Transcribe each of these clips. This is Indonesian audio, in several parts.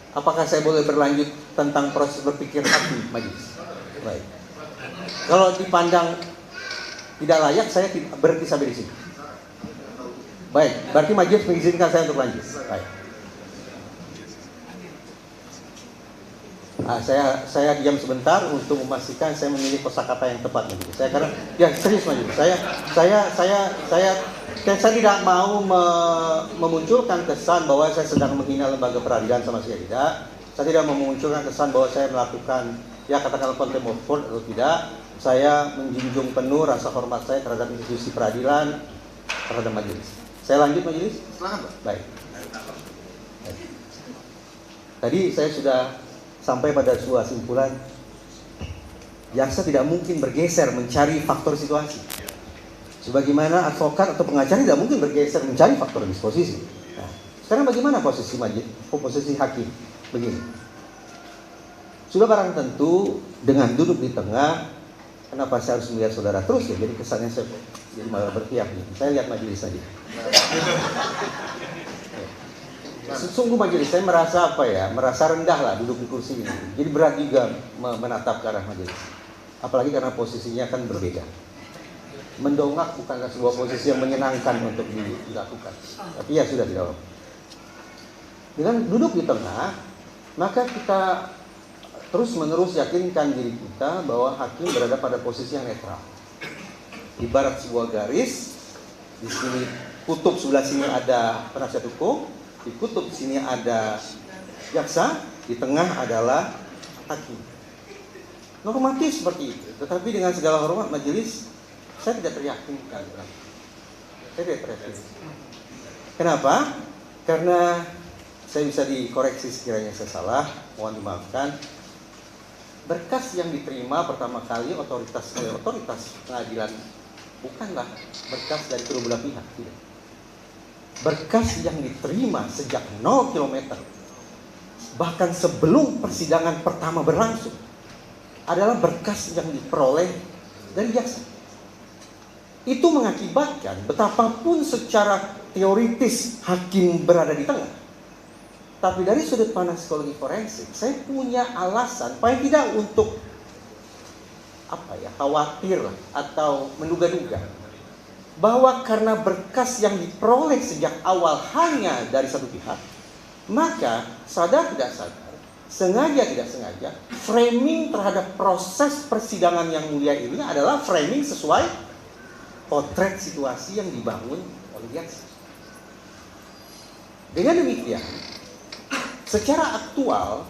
Apakah saya boleh berlanjut tentang proses berpikir hakim majelis? Baik. Kalau dipandang tidak layak, saya berhenti sampai di sini. Baik, berarti majelis mengizinkan saya untuk lanjut. Baik. Saya diam sebentar untuk memastikan saya memilih kosakata yang tepat majelis. Saya karena ya serius majelis. Saya tidak mau memunculkan kesan bahwa saya sedang menghina lembaga peradilan, sama sekali tidak. Saya tidak memunculkan kesan bahwa saya melakukan ya katakanlah contempt of court atau tidak. Saya menjunjung penuh rasa hormat saya terhadap institusi peradilan, terhadap majelis. Saya lanjut majelis. Silakan, Pak. Baik. Tadi saya sudah sampai pada sebuah simpulan, jaksa tidak mungkin bergeser mencari faktor situasi. Sebagaimana advokat atau pengacara tidak mungkin bergeser mencari faktor disposisi. Nah, sekarang bagaimana posisi hakim? Begini. Sudah barang tentu dengan duduk di tengah, kenapa saya harus melihat saudara terus ya? Jadi kesannya saya jadi malah berpihak. Saya lihat majelis saja. Sungguh majelis, saya merasa merasa rendah lah duduk di kursi ini. Jadi berat juga menatap ke arah majelis. Apalagi karena posisinya kan berbeda. Mendongak bukanlah sebuah posisi yang menyenangkan untuk dilakukan. Tapi ya sudah, tidak apa-apa. Dengan duduk di tengah, maka kita terus-menerus yakinkan diri kita bahwa hakim berada pada posisi yang netral. Ibarat sebuah garis, di sini kutub sebelah sini ada penasihat hukum, di kutub sini ada jaksa, di tengah adalah hakim. Normatif seperti itu. Tetapi dengan segala hormat majelis, saya tidak teryakinkan. Saya tidak teryakinkan. Kenapa? Karena saya bisa dikoreksi sekiranya saya salah, mohon dimaafkan. Berkas yang diterima pertama kali otoritas pengadilan bukanlah berkas dari kedua belah pihak, tidak. Berkas yang diterima sejak 0 km, bahkan sebelum persidangan pertama berlangsung, adalah berkas yang diperoleh dari jaksa. Itu mengakibatkan betapapun secara teoritis hakim berada di tengah, tapi dari sudut pandang psikologi forensik, saya punya alasan paling tidak untuk khawatir atau menduga-duga bahwa karena berkas yang diperoleh sejak awal hanya dari satu pihak, maka sadar tidak sadar, sengaja tidak sengaja, framing terhadap proses persidangan yang mulia ini adalah framing sesuai potret situasi yang dibangun oleh jaksa. Dengan demikian, secara aktual,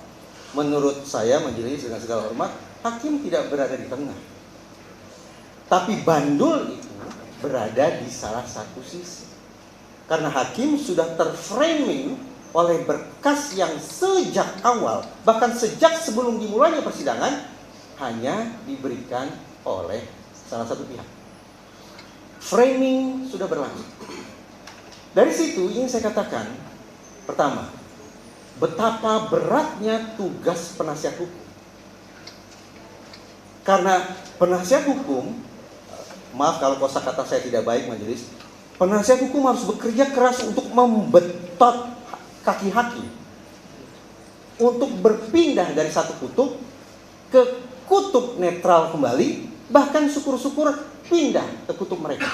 menurut saya majelis dengan segala hormat, hakim tidak berada di tengah. Tapi bandul itu berada di salah satu sisi. Karena hakim sudah terframing oleh berkas yang sejak awal, bahkan sejak sebelum dimulainya persidangan, hanya diberikan oleh salah satu pihak. Framing sudah berlangsung. Dari situ ingin saya katakan, pertama, betapa beratnya tugas penasihat hukum. Karena penasihat hukum, maaf kalau kosakata saya tidak baik majelis, penasihat hukum harus bekerja keras untuk membetot kaki hakim, untuk berpindah dari satu kutub ke kutub netral kembali, bahkan syukur-syukur pindah ke kutub mereka.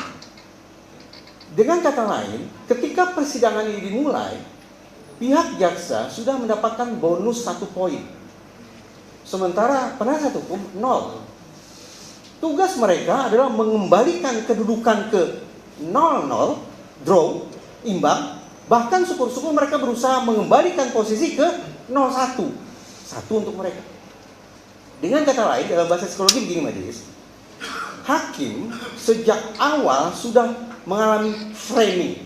Dengan kata lain, ketika persidangan ini dimulai, pihak jaksa sudah mendapatkan bonus 1 poin. Sementara penasihat hukum 0. Tugas mereka adalah mengembalikan kedudukan ke 0-0, draw, imbang. Bahkan syukur-syukur mereka berusaha mengembalikan posisi ke 0-1. 1 untuk mereka. Dengan kata lain, dalam bahasa psikologi begini majelis, hakim sejak awal sudah mengalami framing.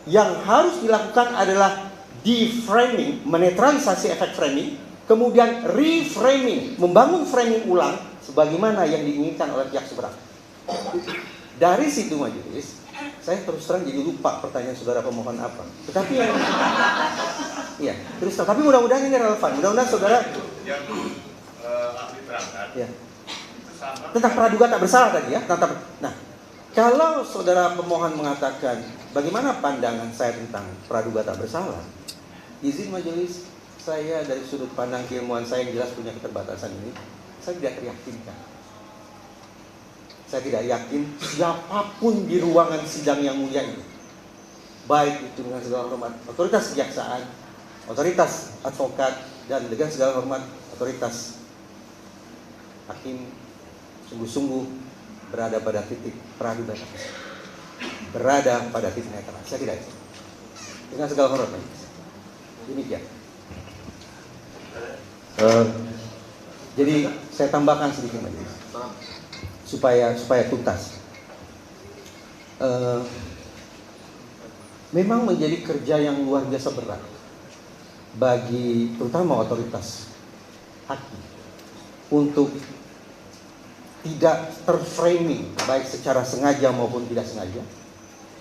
Yang harus dilakukan adalah deframing, menetralisasi efek framing, kemudian reframing, membangun framing ulang sebagaimana yang diinginkan oleh pihak seberang. Dari situ majelis, saya terus terang jadi lupa pertanyaan saudara pemohon apa. Tetapi yang iya, terus terang. Tapi mudah-mudahan ini relevan. Mudah-mudahan saudara ahli terangkan. Ya. Tentang praduga tak bersalah tadi ya. Nah, kalau saudara pemohon mengatakan bagaimana pandangan saya tentang praduga tak bersalah, izin majelis, saya dari sudut pandang keilmuan saya yang jelas punya keterbatasan ini, saya tidak yakinkan. Saya tidak yakin siapapun di ruangan sidang yang mulia ini, baik itu dengan segala hormat otoritas kejaksaan, otoritas advokat, dan dengan segala hormat otoritas hakim, sungguh-sungguh berada pada titik praduga, berada pada titik netral. Saya tidak yakin. Dengan segala hormat, demikian. Jadi saya tambahkan sedikit lagi supaya tuntas. Memang menjadi kerja yang luar biasa berat bagi terutama otoritas hakim untuk tidak terframing baik secara sengaja maupun tidak sengaja,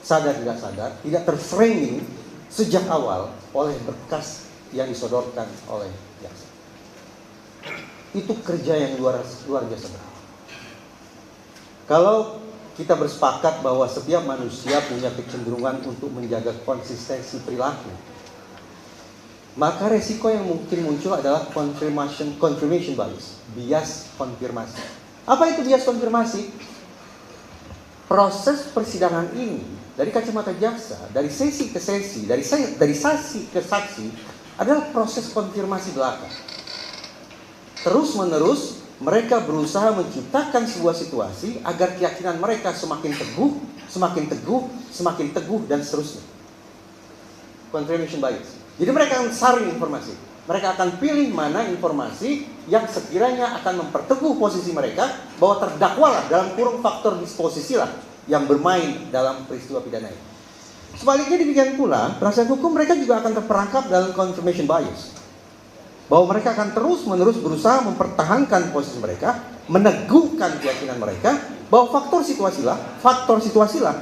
sadar tidak sadar, tidak terframing sejak awal oleh berkas yang disodorkan oleh jaksa. Itu kerja yang luar biasa berat. Kalau kita bersepakat bahwa setiap manusia punya kecenderungan untuk menjaga konsistensi perilaku, maka resiko yang mungkin muncul adalah confirmation bias konfirmasi. Apa itu bias konfirmasi? Proses persidangan ini dari kacamata jaksa, dari sesi ke sesi, dari saksi ke saksi adalah proses konfirmasi belaka. Terus menerus mereka berusaha menciptakan sebuah situasi agar keyakinan mereka semakin teguh, dan seterusnya. Confirmation bias. Jadi mereka akan saring informasi. Mereka akan pilih mana informasi yang sekiranya akan memperteguh posisi mereka bahwa terdakwalah dalam kurung faktor disposisi lah yang bermain dalam peristiwa pidana ini. Sebaliknya demikian pula, penasihat hukum mereka juga akan terperangkap dalam confirmation bias. Bahwa mereka akan terus-menerus berusaha mempertahankan posisi mereka, meneguhkan keyakinan mereka bahwa faktor situasilah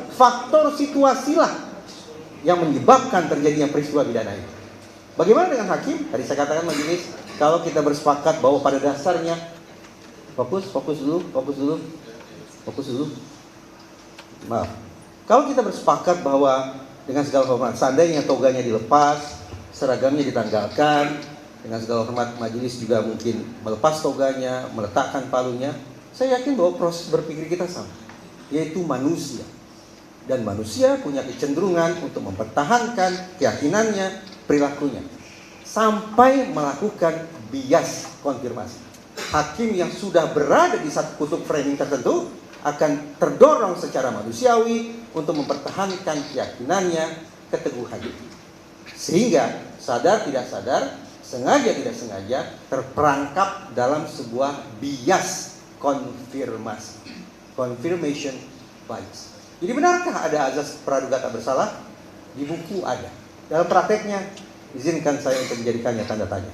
yang menyebabkan terjadinya peristiwa pidana ini. Bagaimana dengan hakim? Tadi saya katakan majelis, kalau kita bersepakat bahwa pada dasarnya fokus dulu. Maaf. Kalau kita bersepakat bahwa dengan segala hormat, seandainya toganya dilepas, seragamnya ditanggalkan, dengan segala hormat majelis juga mungkin melepas toganya, meletakkan palunya, saya yakin bahwa proses berpikir kita sama, yaitu manusia. Dan manusia punya kecenderungan untuk mempertahankan keyakinannya, perilakunya, sampai melakukan bias konfirmasi. Hakim yang sudah berada di satu kutub framing tertentu akan terdorong secara manusiawi untuk mempertahankan keyakinannya, keteguhannya. Sehingga sadar tidak sadar, sengaja tidak sengaja terperangkap dalam sebuah bias konfirmasi, confirmation bias. Jadi benarkah ada azas praduga tak bersalah? Di buku ada. Dalam prakteknya, izinkan saya untuk menjadikannya tanda tanya.